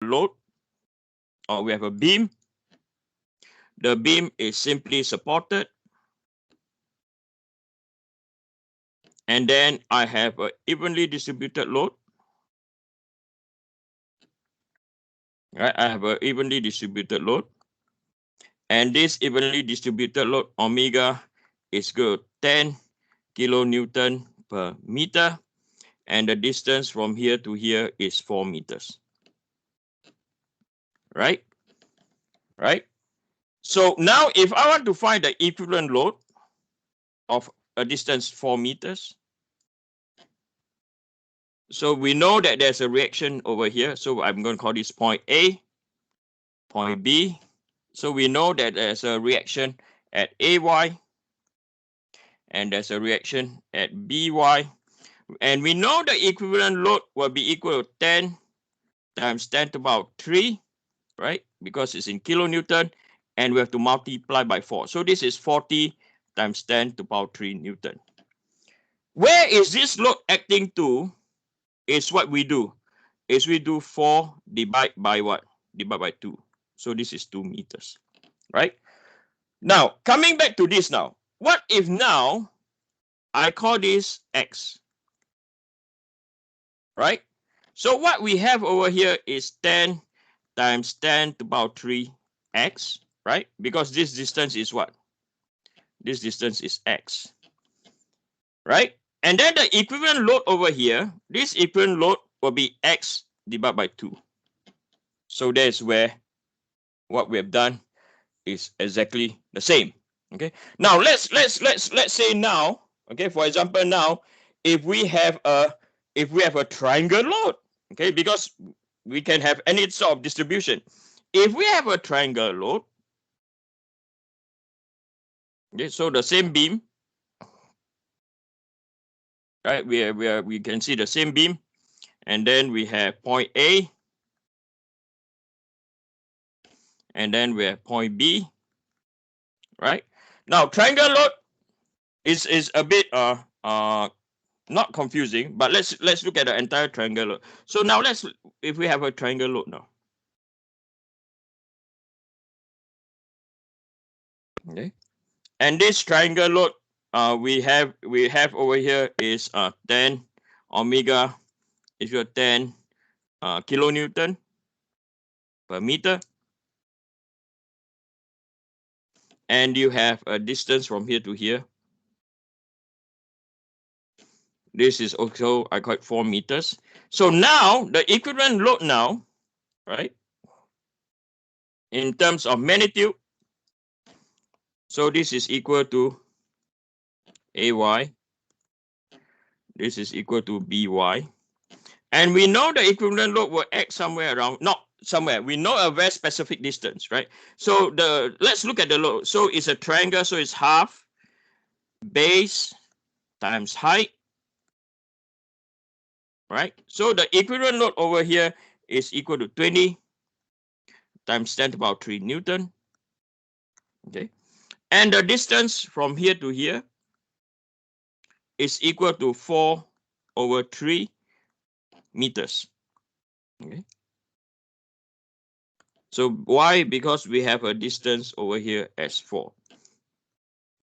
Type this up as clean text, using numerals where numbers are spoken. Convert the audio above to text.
load, or we have a beam. The beam is simply supported. And then I have an evenly distributed load. Right, I have an evenly distributed load. And this evenly distributed load, omega, is equal to 10 kilonewton per meter. And the distance from here to here is 4 meters. Right? Right? So now if I want to find the equivalent load of a distance 4 meters, so we know that there's a reaction over here. So I'm going to call this point A, point B. So we know that there's a reaction at AY, and there's a reaction at BY. And we know the equivalent load will be equal to 10 times 10 to the power 3, right? Because it's in kilonewton, and we have to multiply by 4. So this is 40 times 10 to the power 3 Newton. Where is this load acting to? Is what we do. Is we do 4 divided by what? Divided by 2. So this is 2 meters, right? Now, coming back to this now. What if now I call this X? Right? So what we have over here is 10 times 10 to the power 3 X, right? Because this distance is what? This distance is X, right? And then the equivalent load over here, this equivalent load will be X divided by 2. So that's where what we have done is exactly the same. Okay. Now let's say now, okay, for example, now if we have a triangle load, okay, because we can have any sort of distribution. If we have a triangle load, okay, so the same beam, right? We can see the same beam, and then we have point A, and then we have point B, right? Now triangle load is a bit not confusing, but let's look at the entire triangle load. So now if we have a triangle load now. Okay. And this triangle load we have over here is 10 omega is your 10 kilonewton per meter. And you have a distance from here to here. This is also, I call it 4 meters. So now the equivalent load now, right, in terms of magnitude, so this is equal to AY. This is equal to BY. And we know the equivalent load will act somewhere around, not somewhere, we know a very specific distance, right? So let's look at the load. So it's a triangle, so it's half base times height, right? So the equivalent load over here is equal to 20 times 10 to the power 3 Newton. Okay. And the distance from here to here is equal to 4 over 3 meters. Okay. So why? Because we have a distance over here as 4.